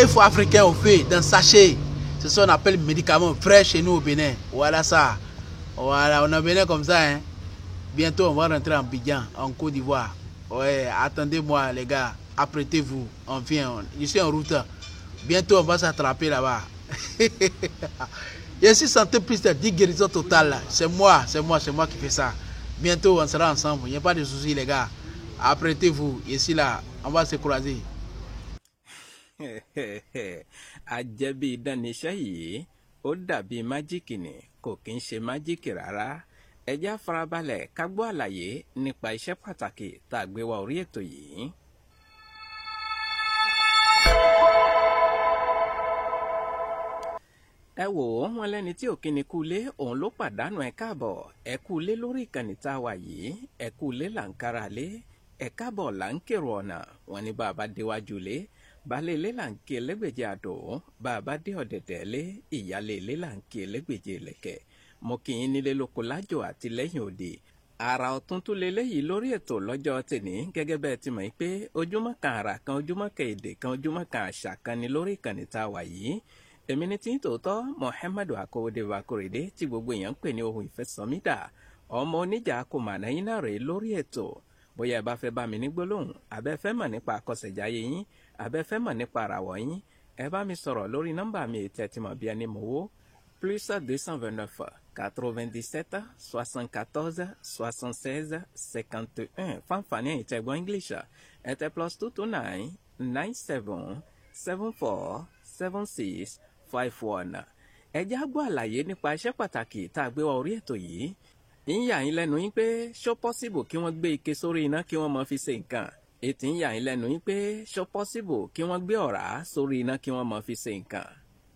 info africain au fait dans sachet. C'est ça qu'on appelle médicaments frais chez nous au Bénin. Voilà ça. Voilà, on a Bénin comme ça. Hein. Bientôt, on va rentrer en Abidjan, en Côte d'Ivoire. Ouais, attendez-moi les gars. Apprêtez-vous. On vient. Je suis en route. Bientôt, on va s'attraper là-bas. Je suis santé plus de 10 guérisons totales. C'est moi qui fais ça. Bientôt, on sera ensemble. Il n'y a pas de soucis, les gars. Apprêtez-vous. Ici, là, on va se croiser. Àjẹbí ìdániṣẹ́ yìí ó dàbí májíìkì ni kò kí ń ṣe májíìkì rárá. Ẹ jẹ́ á farabalẹ̀ ká gbọ́ àlàyé nípa iṣẹ́ pàtàkì tá a gbé wá orí ètò yìí. Ẹ wò ó, wọn lẹ́ni tí ò kíni kú lé òun ló pàdánù ẹ káàbọ̀. Ẹ kú lé lórí ìkànnì tá a wà yìí. Ẹ kú lé là ń kára lé. Ẹ káàbọ̀ là ń kèrò ọ̀nà. Wọ́n ní bàbá déwájú lé. Baálé ilé là ń kí ẹlẹ́gbẹ̀jẹ àdó. Bàbá dé ọ̀dẹ̀dẹ̀ lé. Ìyálé ilé là ń kí ẹlẹ́gbẹ̀jẹ ìlẹ̀kẹ̀. Mo kì í nílé lóko lájò àti lẹ́yìn òde. Àrà ọ̀tún tún leléyìí lórí ètò lọ́jọ́ tèní gẹ́gẹ́ bẹ́ẹ̀ ti mọ̀ pé ojúmọ́ kan àrà kan ojúmọ́ kan èdè kan ojúmọ́ kan àṣà kan ni lórí ìkànnì tá a wà yìí. Èmi ni tí ń tòótọ́ Muhammadu Akówódé Bakorede tí gbogbo èèyàn ń pè ní ohun ìfẹsọ̀mídà. Ọmọ oníjà kò mà náà yín náà rèé lórí ètò. Bóyá ẹ bá fẹ́ bá mi ní gbólóhùn, àbẹ́ fẹ́ mọ̀ nípa àkọsẹ̀jáyé yín, àbẹ́ fẹ́ mọ̀ nípa àràwọ̀ yín, ẹ bá mi sọ̀rọ̀ lórí nọ́mbà mi ìtẹ́tìmọ̀ bí ẹni mowó +229 97 74 76 51 fáǹfààní ẹ̀yin tẹ́ gbọ́ English ẹ tẹ +229 97 74 76 51. Ẹ jẹ́ á gbọ́ àlàyé nípa iṣẹ́ pàtàkì tá a gbé wá orí ètò yìí. Ń yà yín lẹ́nu yín pé ṣó pọ́síbù kí wọ́n gbé ike sórí iná kí wọ́n mọ fi ṣe nǹkan. Ètì ń yà yín lẹ́nu yín pé ṣó pọ́síbù kí wọ́n gbé ọ̀rá sórí iná kí wọ́n mọ fi ṣe nǹkan.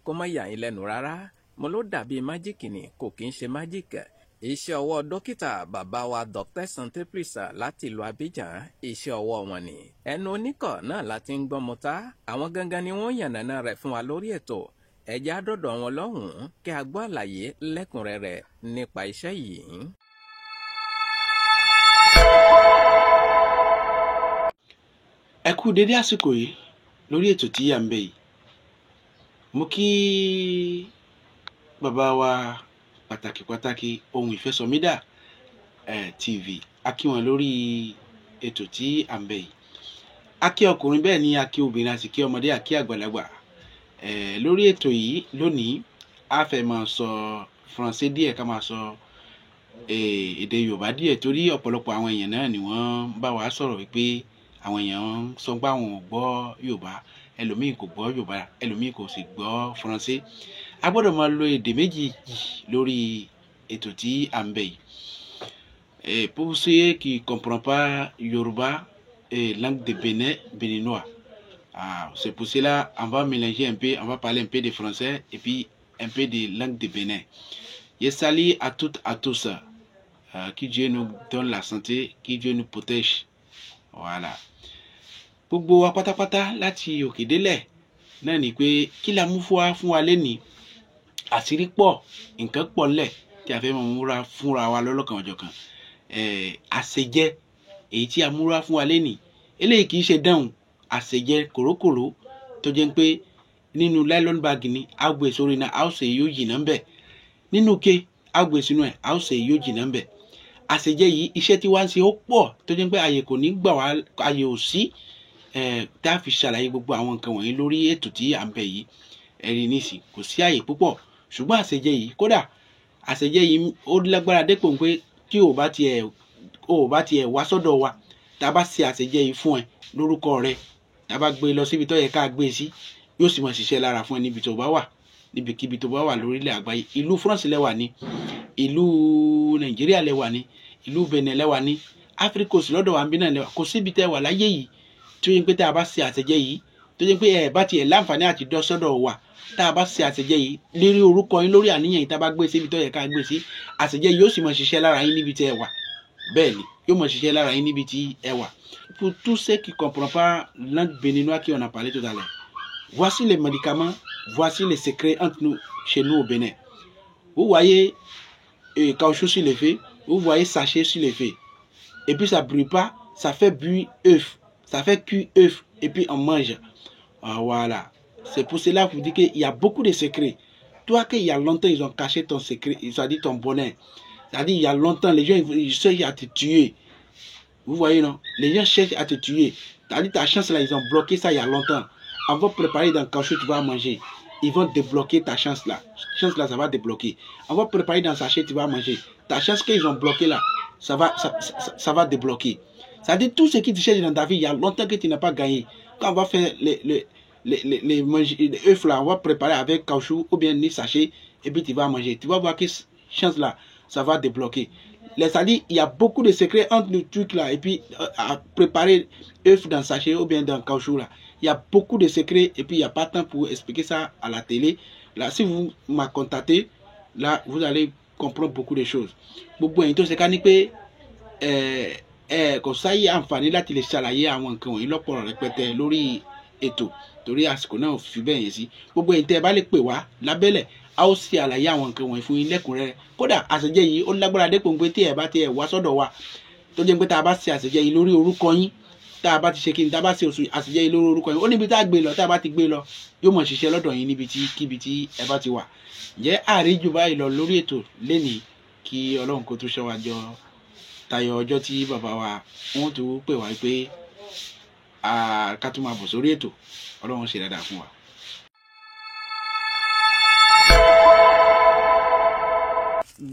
Kó má yà yín lẹ́nu rárá. Mo ló dàbí májíìkì ni kò kí ń ṣe májíìkì. Iṣẹ́ ọwọ́ dókítà bàbá wa Dr. Santé Prisa láti ìlú Abidjan, iṣẹ́ ọwọ́ wọn ni. Ẹnu oníkọ̀ náà láti ń gbọ́n mọ́ta. Àwọn gangan ni wọ́n yànnàná rẹ̀ fún wa lórí ètò. Ẹ jẹ́ á dọ̀dọ̀ wọn lọ́hùn-ún kí a gbọ́ àlàyé lẹ́kùnrẹ́rẹ́ nípa iṣẹ́ yìí. Ẹ kú dédé àsìkò yìí lórí ètò tí à ń bẹ yìí. Mo kí bàbá wa pàtàkì ohun ìfẹsọ̀mídà TV. A kí wọn lórí ètò tí à ń bẹ yìí. A kí ọkùnrin bẹ́ẹ̀ ni a kí obìnrin, a sì kí ọmọdé, a kí àgbàlagbà. Lórí ètò yìí lónìí a fẹ́ máa sọ Faransé díẹ̀ ká máa sọ èdè Yorùbá díẹ̀ torí ọ̀pọ̀lọpọ̀ àwọn èèyàn náà ni wọ́n bá wa sọ̀rọ̀ wípé àwọn èèyàn sọ pé àwọn ò gbọ́ Yorùbá, ẹlòmíì kò gbọ́ Yorùbá, ẹlòmíì kò sì gbọ́ Faransé. A gbọ́dọ̀ máa lo èdè méjì lórí ètò tí à ń bẹ yìí. Pour ceux qui ne comprennent pas Yoruba et langue de Bénin, béninois. C'est pour cela on va mélanger un peu, on va parler un peu de français et puis un peu de langue de Bénin. Je salue à toutes, à tous. Que Dieu nous donne la santé, que Dieu nous protège. Voilà. Gbogbo wa pátápátá láti òkè délẹ̀ náà ni pé kí la mú fún wa lénìí. Àṣírí pọ̀, nǹkan pọ̀ ńlẹ̀ tí a fẹ́ mọ̀ múra fúnra wa lọ́lọ́kan ọjọ́kan. Àṣejẹ èyí tí a múra fún wa lénìí. Eléyìí kì í ṣe dáhùn. Àṣejẹ kòrókòró tó jẹ́ pé nínú nylon bag ni a gbé sórí iná a ó ṣe yóò jìnnà ń bẹ̀. Nínú ke a gbé sínú ẹ̀ a ó ṣe yóò jìnnà ń bẹ̀. Àṣejẹ yìí iṣẹ́ tí wá ń ṣe ó pọ̀ tó jẹ́ pé àyè kò ní gbà wá, àyè ò sí tá a fi ṣàlàyé gbogbo àwọn nǹkan wọ̀nyí lórí ètò tí à ń bẹ yìí. Ẹ̀rí nísì kò sí àyè púpọ̀ ṣùgbọ́n àṣejẹ yìí kódà àṣejẹ yìí ó lágbára dépò pé tí ò bá tiẹ̀ wá sọ́dọ̀ wa tá a bá ṣe àṣejẹ yìí fún ẹ lórúkọ rẹ tá a bá gbé lọ síbi tó yẹ ká gbé sí yóò sì máa ṣiṣẹ́ lára fún ẹ níbi tó bá wà, níbikíbi tó bá wà lórílẹ̀ àgbáyé. Ìlú France lẹ́wà ní, ìlú Nàìjíríà lẹ́wà ní, ìlú Benin lẹ́wà ní, Áfíríkà òsì lọ́dọ̀ wa ń bí náà lẹ́wà. Kò síbi tẹ́ wà láyé yìí tí ó yẹ pé tá a bá ṣe àṣejẹ yìí tó yẹ pé ẹ bá tiẹ̀ láǹfààní àti dọ́ sọ́dọ̀ wa tá a bá ṣe àṣejẹ yìí lérí orúkọ yín lórí àníyàn yìí tá a bá gbé síbi tó yẹ ká gbé sí, àṣejẹ yìí yóò sì máa ṣiṣẹ́ lára yín níbi tí ẹ wà. Bẹ́ẹ̀ ni yóò máa ṣiṣẹ́ lára yín níbi tí ẹ wà. Pour tous ceux qui ne comprennent pas la langue béninoise qu'on a parlé tout à l'heure, voici les médicaments, voici les secrets entre nous, chez nous au Bénin. Vous voyez caoutchouc sur les feux, vous voyez sachet sur les feux. Et puis ça ne brûle pas, ça fait cuire œuf. Ça fait cuire œuf et puis on mange. Voilà. C'est pour cela que vous dites qu'il y a beaucoup de secrets. Toi, qu'il y a longtemps, ils ont caché ton secret, ils ont dit ton bonheur. C'est-à-dire, il y a longtemps, les gens, ils cherchent à te tuer. Vous voyez, non? Les gens cherchent à te tuer. C'est-à-dire, ta chance là, ils ont bloqué ça il y a longtemps. On va préparer dans le cachot, tu vas manger. Ils vont débloquer ta chance là. Chance là, ça va débloquer. On va préparer dans le sachet, tu vas manger. Ta chance qu'ils ont bloqué là, ça va débloquer. C'est-à-dire, tout ce qui te cherche dans ta vie, il y a longtemps que tu n'as pas gagné. Quand on va faire les œufs là, on va préparer avec caoutchouc ou bien les sachets et puis tu vas manger. Tu vas voir que chance là, ça va débloquer. C'est-à-dire, il y a beaucoup de secrets entre le truc là et puis à préparer œufs dans sachet ou bien dans caoutchouc là. Il y a beaucoup de secrets et puis il n'y a pas de temps pour expliquer ça à la télé. Là, si vous m'avez contacté, là, vous allez comprendre beaucoup de choses. Beaucoup de choses, c'est comme ça, il y a un fan là, il est salarié à mon camp. Il a pour répéter l'ori et tout. Torí àsìkò náà fi bẹ́ẹ̀ yẹn sí gbogbo ẹ̀yin tẹ́ ẹ bá lè pè wá lábẹ́lẹ̀ a ó ṣe àlàyé àwọn nǹkan wọ̀nyí fún yín lẹ́kùnrẹ́rẹ́ kódà àṣejẹ yìí ó lágbára dépò pé tí ẹ bá ti ẹ wá sọ́dọ̀ wa tó jẹ́ pé tá a bá ṣe àṣejẹ yìí lórí orúkọ yín tá a bá ti ṣe kí ni tá a bá ṣe àṣejẹ yìí lórí orúkọ yín ó níbi tá a gbé lọ tá a bá ti gbé lọ yóò mọ̀ ṣiṣẹ́ lọ́dọ̀ yín níbi tí ẹ bá ti wà. Ǹjẹ́ àárín jù báyìí lọ lórí ètò lénìí kí Ọlọ́run kó tó ṣọ́ wa jọ tayọ ọjọ́ tí bàbá wa wọ́n tó pè wá pé ká tún máa bọ̀ sórí ètò. Ọlọ́run ṣe dáadáa fún wa.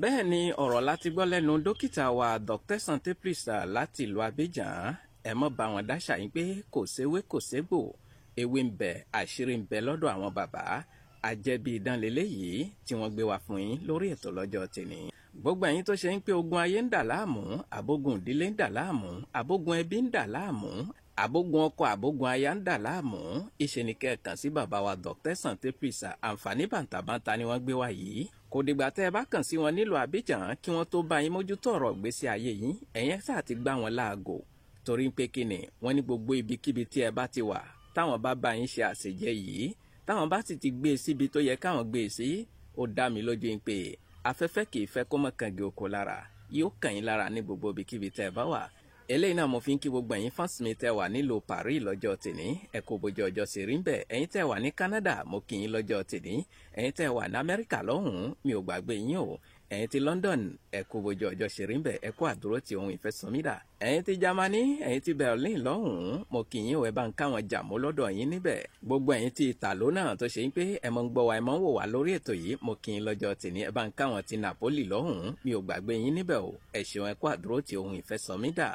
Bẹ́ẹ̀ ni ọ̀rọ̀ láti gbọ́ lẹ́nu dókítà wa Dr. Santé Plus láti ìlú Abidjan. Ẹ mọ́ bá wọn dáṣà yín pé kò séwé kò ségbò ewé ń bẹ àṣírí ń bẹ lọ́dọ̀ àwọn bàbá àjẹbí ìdánlélẹ́ yìí tí wọ́n gbé wá fún yín lórí ètò lọ́jọ́ tèmi. Gbogbo ẹ̀yin tó ṣe ń pé ogun ayé ń dà láàmú àbógun ìdílé ń dà láàmú àbógun ẹbí ń dà láàmú àbógun ọkọ àbógun aya ń dà láàmú ìṣe ni kẹ́ẹ̀kan sí bàbá wa Dr. Santé Plus àǹfààní bàǹtàbàǹtà ni wọ́n gbé wá yìí kò dìgbà tẹ́ ẹ bá kàn sí wọn nílùú Abidjan kí wọ́n tó bá yín mójútó ọ̀rọ̀ ìgbésí ayé yín ẹ̀yẹn sáà ti gbá wọn láago torí pé kíni wọ́n ní gbogbo ibikíbi tí ẹ bá ti wà táwọn bá bá yín ṣe àṣejẹ yìí táwọn bá sì ti gbé e síbi tó yẹ káwọn gbé e sí ó dá mi lójú yín pé afẹ́fẹ́ kì í fẹ́ kó mọ́ kànge oko lára yóò kàn yín lára ní gbogbo ibikíbi tẹ́ ẹ bá wà. Eléyìí náà mo fi ń kí gbogbo ẹ̀yin fans mi tẹ́ wà nílùú Paris lọ́jọ́ tèní ẹ kú bójú ọjọ́ sí rí ń bẹ̀ ẹ̀yin tẹ́ wà ní Canada mo kí yín lọ́jọ́ tèní ẹ̀yin tẹ́ wà ní Amẹ́ríkà lọ́hùn-ún mi ò gbàgbé yín o ẹ̀yin ti London ẹ kú bójú ọjọ́ sí rí ń bẹ̀ ẹ kú àdúró ti ohun ìfẹ́ sọmídà ẹ̀yin ti Germany ẹ̀yin ti Berlin lọ́hùn-ún mo kí yín o ẹ bá ń káwọn jàmó lọ́dọ̀ yín níbẹ̀ gbogbo ẹ̀yin ti Italo náà tó ṣe ń pé ẹ mọ̀ ń gbọ́ wa ẹ mọ̀ ń wò wá lórí ètò yìí mo kí yín lọ́jọ́ tèní ẹ bá ń káwọn ti Napoli lọ́hùn-ún mi ò gbàgbé yín níbẹ̀ o ẹ ṣeun ẹ kú àdúró ti ohun ìfẹ́ sọmídà.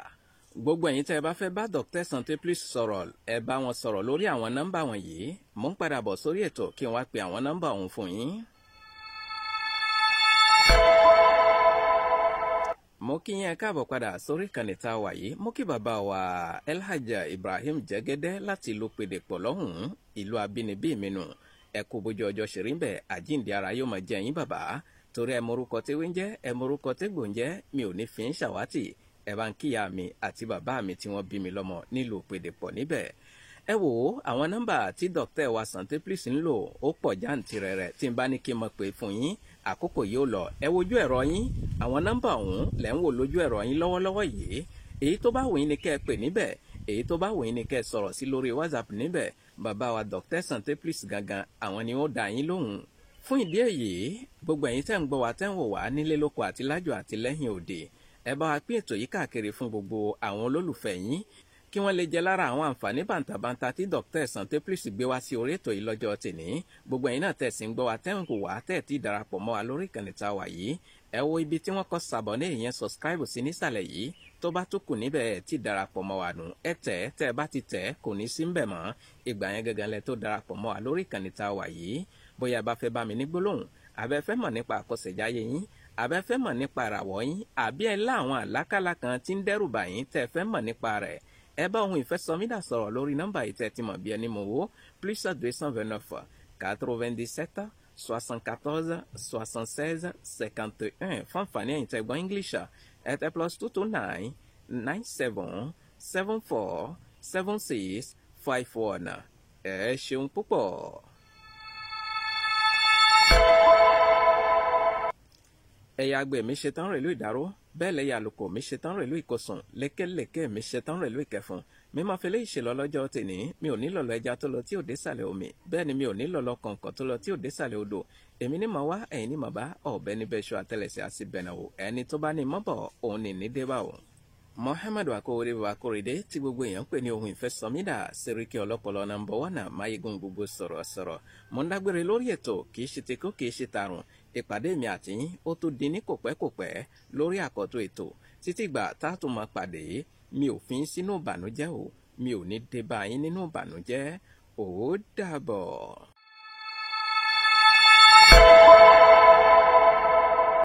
Gbogbo ẹ̀yin tẹ́ ẹ bá fẹ́ bá Dr. Santé Plus sọ̀rọ̀ ẹ bá wọn sọ̀rọ̀ lórí àwọn nọ́mbà wọ̀nyí mò ń padà bọ̀ sórí ètò kí n wá pe àwọn nọ́mbà ọ̀hún fún yín. Mo kí yín ẹ káàbọ̀ padà sórí ìkànnì tá a wà yìí mo kí bàbá wa Elhaja Ibrahim Jẹ́gẹ́dẹ́ láti ìlú Pèdèpọ̀ lọ́hùn-ún ìlú abínibí mi nù ẹ kú bójú ọjọ́ ṣe rí ń bẹ̀ àjíǹde ara yóò máa jẹ́ yín bàbá torí ẹ morúkọ tewé ń jẹ́ ẹ morúkọ tégbò ń jẹ́ mi ò ní fi ń ṣàwátì ẹ bá ń kíyà mi àti bàbá mi tí wọ́n bí mi lọ́mọ nílùú Pèdèpọ̀ níbẹ̀. Ẹ wò ó àwọn nọ́mbà tí Dr. wa Santé Plus ń lò ó pọ̀ jàǹtìrẹrẹ tí n bá ní kí n mọ̀ pé fún yín àkókò yóò lọ ẹ wojú ẹ̀rọ yín àwọn nọ́mbà ọ̀hún lẹ̀ ń wò lójú ẹ̀rọ yín lọ́wọ́lọ́wọ́ yìí èyí tó bá wù yín ni kẹ́ ẹ pè níbẹ̀ èyí tó bá wù yín ni kẹ́ ẹ sọ̀rọ̀ sí lórí WhatsApp níbẹ̀ bàbá wa Dr. Santé Plus gangan àwọn ni ó dá yín lóhùn. Fún ìdí èyí gbogbo ẹ̀yin tẹ́ ń gbọ́ wa tẹ́ ń wò wá nílé lóko àti lájò àti lẹ́yìn òde ẹ bá wa pín ètò yìí káàkiri fún gbogbo àwọn olólùfẹ́ yín kí wọ́n lè jẹ lára àwọn àǹfààní bàǹtàbàǹtà tí Dr. Santé Plus gbé wá sí orí ètò yìí lọ́jọ́ tèní gbogbo ẹ̀yin náà tẹ̀sí ń gbọ́ wa tẹ́ ń wò wá tẹ́ ti darapọ̀ mọ́ wa lórí ìkànnì tá a wà yìí ẹ wo ibi tí wọ́n kọ sàbọ̀nẹ́ ìyẹn subscribe sí nísàlẹ̀ yìí tó bá tó kù níbẹ̀ ẹ̀ ti darapọ̀ mọ́ wa nù ẹ tẹ̀ tẹ́ ẹ bá ti tẹ̀ kò ní sí ń bẹ̀ mọ́ ìgbà yẹn gangan lẹ tó darapọ̀ mọ́ wa lórí ìkànnì tá a wà yìí bóyá bá fẹ́ bá mi ní gbólóhùn àbẹ́ fẹ́ mọ̀ nípa àkọsẹ̀jáyé yín àbẹ́ fẹ́ mọ̀ nípa ìràwọ̀ yín àbí ẹ láwọn àlákàlà kan tí ń dẹ́rù bà yín tẹ́ fẹ́ mọ̀ nípa rẹ̀ ẹ bá ohun ìfẹ́ sọmídà sọ̀rọ̀ lórí nọ́mbà yìí tẹ́ ti mọ̀ bí ẹni mọ̀ wò +229 97 74 76 51 fún àǹfààní ẹ̀yin tẹ́ gbọ́ English ẹ tẹ́ +229 97 74 76 51 ẹ ṣeun púpọ̀. ẹ̀yà àgbẹ̀ mi ṣetán rẹ̀ ló ìdáró bẹ́ẹ̀ lẹ́yà àlùkò mi ṣetán rẹ̀ ló ìkọsùn lékèlékè mi ṣetán rẹ̀ ló ìkẹfun mi máa fi lé ìṣèlọ lọ́jọ́ tèní mi ò ní lọ̀lọ̀ ẹja tó lọ tí ò dé sàlẹ̀ omi bẹ́ẹ̀ ni mi ò ní lọ̀lọ̀ kọ̀ǹkọ̀ tó lọ tí ò dé sàlẹ̀ odò èmi ní màá wá ẹ̀yin ní màá bá ọ̀bẹ níbẹ̀ ṣọ àtẹlẹsẹ̀ àti bẹ̀nàwó ẹni tó bá ní mọ́bọ̀ òun ní ní débà o. Muhammadu Akóredé Akóredé tí gbogbo èèyàn pè ní ohun ìfẹ́ sọmídà Sẹ́ríkì ọlọ́pọlọ nàmbọ̀ wọ́nà máyégún gbogbo sọ̀rọ̀sọ̀rọ̀ mo ń dágbére lórí ètò kìí ṣe tekó kìí ṣe tààrùn ìpàdé mi àti yín ó tó di ní kòpẹ́kòpẹ́ lórí àkọ́tún ètò títí gbà tá a tún máa pàdé mi ò fi sínú ìbànújẹ́ o mi ò ní dé bá yín nínú ìbànújẹ́ ó dàbọ̀.